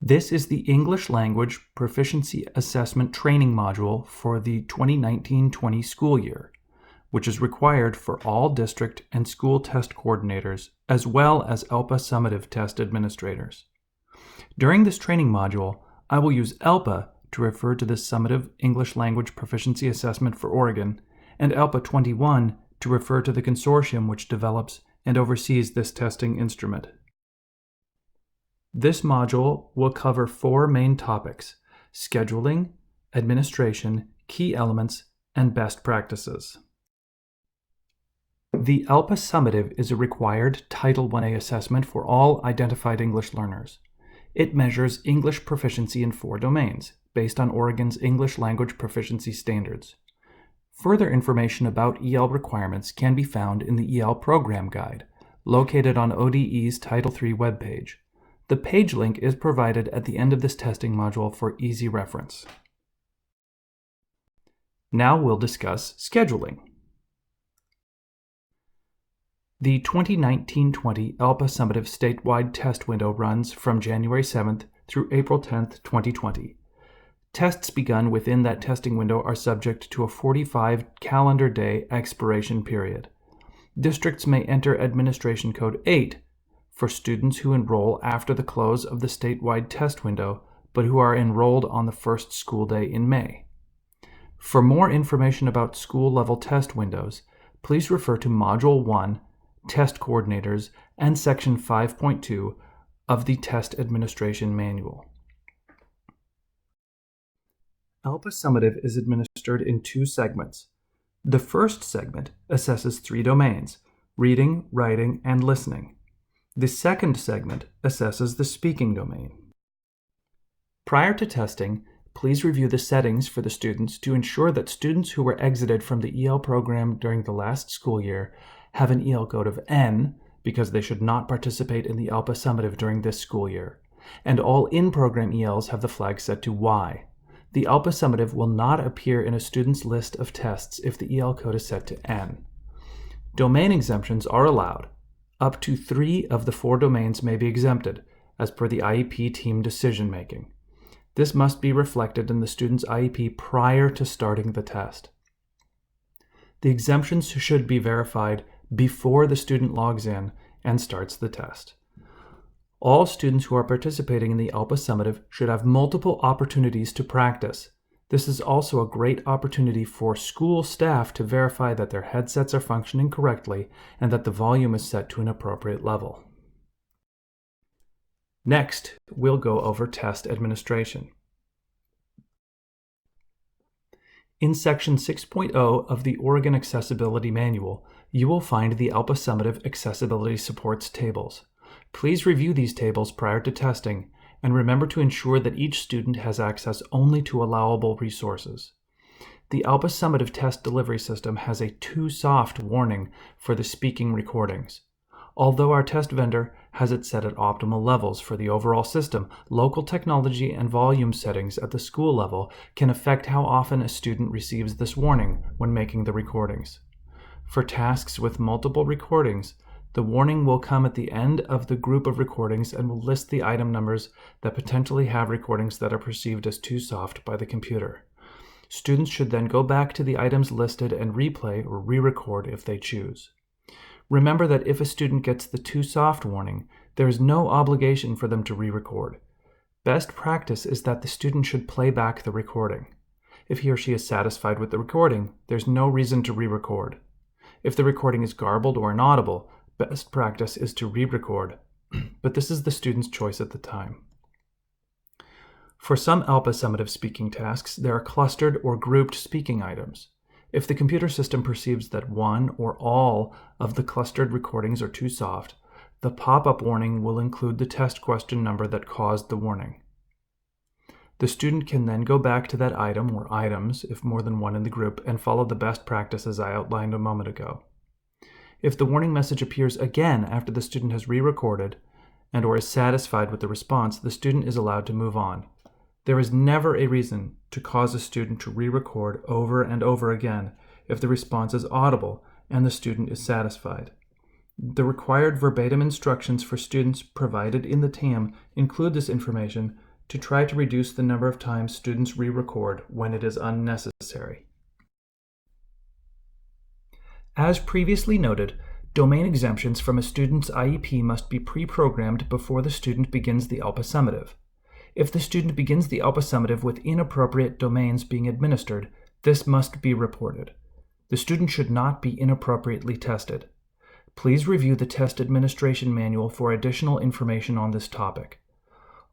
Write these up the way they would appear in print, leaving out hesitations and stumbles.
This is the English Language Proficiency Assessment Training Module for the 2019-20 school year, which is required for all district and school test coordinators, as well as ELPA summative test administrators. During this training module, I will use ELPA to refer to the Summative English Language Proficiency Assessment for Oregon, and ELPA 21 to refer to the consortium which develops and oversees this testing instrument. This module will cover 4 main topics: scheduling, administration, key elements, and best practices. The ELPA Summative is a required Title I-A assessment for all identified English learners. It measures English proficiency in 4 domains, based on Oregon's English Language Proficiency Standards. Further information about EL requirements can be found in the EL Program Guide, located on ODE's Title III webpage. The page link is provided at the end of this testing module for easy reference. Now we'll discuss scheduling. The 2019-20 ELPA Summative statewide test window runs from January 7th through April 10th, 2020. Tests begun within that testing window are subject to a 45 calendar day expiration period. Districts may enter Administration Code 8 for students who enroll after the close of the statewide test window, but who are enrolled on the first school day in May. For more information about school-level test windows, please refer to Module 1, Test Coordinators, and Section 5.2 of the Test Administration Manual. ELPA Summative is administered in 2 segments. The first segment assesses 3 domains: reading, writing, and listening. The second segment assesses the speaking domain. Prior to testing, please review the settings for the students to ensure that students who were exited from the EL program during the last school year have an EL code of N, because they should not participate in the ELPA Summative during this school year, and all in-program ELs have the flag set to Y. The ELPA Summative will not appear in a student's list of tests if the EL code is set to N. Domain exemptions are allowed. Up to 3 of the 4 domains may be exempted, as per the IEP team decision-making. This must be reflected in the student's IEP prior to starting the test. The exemptions should be verified before the student logs in and starts the test. All students who are participating in the ELPA Summative should have multiple opportunities to practice. This is also a great opportunity for school staff to verify that their headsets are functioning correctly and that the volume is set to an appropriate level. Next, we'll go over test administration. In Section 6.0 of the Oregon Accessibility Manual, you will find the ELPA Summative Accessibility Supports tables. Please review these tables prior to testing, and remember to ensure that each student has access only to allowable resources. The ELPA Summative Test Delivery System has a too soft warning for the speaking recordings. Although our test vendor has it set at optimal levels for the overall system, local technology and volume settings at the school level can affect how often a student receives this warning when making the recordings. For tasks with multiple recordings, the warning will come at the end of the group of recordings and will list the item numbers that potentially have recordings that are perceived as too soft by the computer. Students should then go back to the items listed and replay or re-record if they choose. Remember that if a student gets the too soft warning, there is no obligation for them to re-record. Best practice is that the student should play back the recording. If he or she is satisfied with the recording, there's no reason to re-record. If the recording is garbled or inaudible, best practice is to re-record, but this is the student's choice at the time. For some ELPA Summative speaking tasks, there are clustered or grouped speaking items. If the computer system perceives that one or all of the clustered recordings are too soft, the pop-up warning will include the test question number that caused the warning. The student can then go back to that item or items, if more than one in the group, and follow the best practices I outlined a moment ago. If the warning message appears again after the student has re-recorded and or is satisfied with the response, the student is allowed to move on. There is never a reason to cause a student to re-record over and over again if the response is audible and the student is satisfied. The required verbatim instructions for students provided in the TAM include this information, to try to reduce the number of times students re-record when it is unnecessary. As previously noted, domain exemptions from a student's IEP must be pre-programmed before the student begins the ALPA summative. If the student begins the ALPA summative with inappropriate domains being administered, this must be reported. The student should not be inappropriately tested. Please review the test administration manual for additional information on this topic.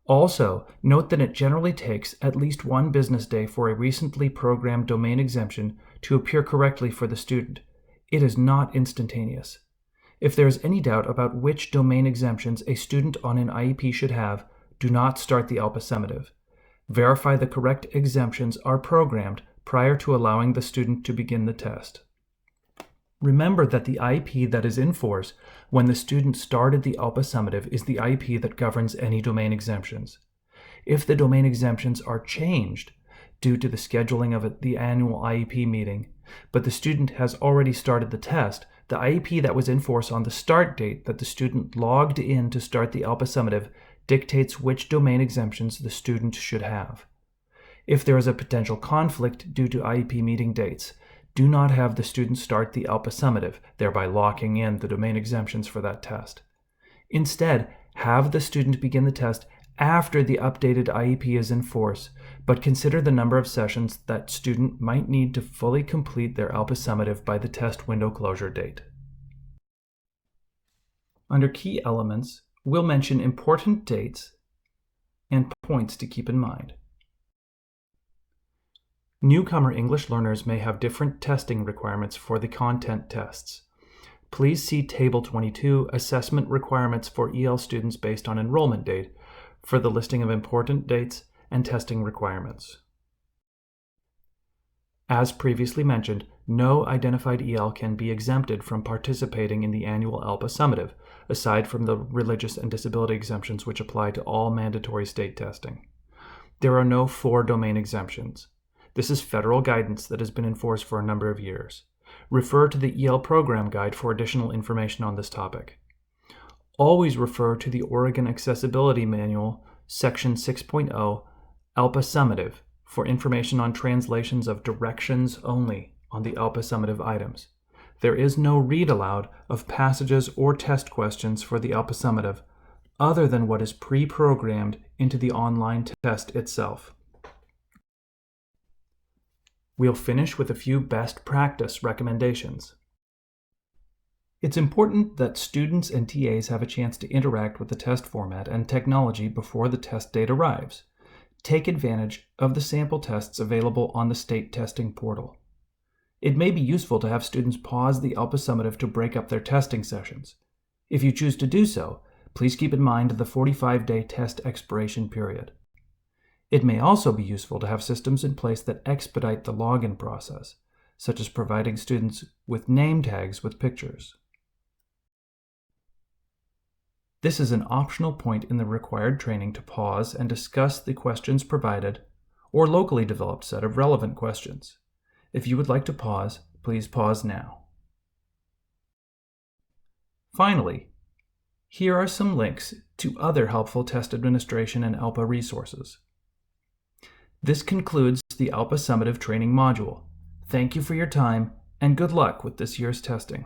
Also, note that it generally takes at least one business day for a recently programmed domain exemption to appear correctly for the student. It is not instantaneous. If there is any doubt about which domain exemptions a student on an IEP should have, do not start the ALPA summative. Verify the correct exemptions are programmed prior to allowing the student to begin the test. Remember that the IEP that is in force when the student started the ALPA summative is the IEP that governs any domain exemptions. If the domain exemptions are changed due to the scheduling of the annual IEP meeting, but the student has already started the test, the IEP that was in force on the start date that the student logged in to start the ALPA summative dictates which domain exemptions the student should have. If there is a potential conflict due to IEP meeting dates, do not have the student start the ALPA summative, thereby locking in the domain exemptions for that test. Instead, have the student begin the test after the updated IEP is in force, but consider the number of sessions that student might need to fully complete their ALPA summative by the test window closure date. Under key elements, we'll mention important dates and points to keep in mind. Newcomer English learners may have different testing requirements for the content tests. Please see Table 22, Assessment Requirements for EL Students Based on Enrollment Date, for the listing of important dates and testing requirements. As previously mentioned, no identified EL can be exempted from participating in the annual ALPA summative, aside from the religious and disability exemptions which apply to all mandatory state testing. There are no 4 domain exemptions. This is federal guidance that has been in force for a number of years. Refer to the EL Program Guide for additional information on this topic. Always refer to the Oregon Accessibility Manual, Section 6.0, ALPA Summative, for information on translations of directions only on the ALPA summative items. There is no read aloud of passages or test questions for the ALPA summative, other than what is pre-programmed into the online test itself. We'll finish with a few best practice recommendations. It's important that students and TAs have a chance to interact with the test format and technology before the test date arrives. Take advantage of the sample tests available on the state testing portal. It may be useful to have students pause the ALPA summative to break up their testing sessions. If you choose to do so, please keep in mind the 45-day test expiration period. It may also be useful to have systems in place that expedite the login process, such as providing students with name tags with pictures. This is an optional point in the required training to pause and discuss the questions provided or locally developed set of relevant questions. If you would like to pause, please pause now. Finally, here are some links to other helpful test administration and ALPA resources. This concludes the ALPA Summative Training module. Thank you for your time, and good luck with this year's testing.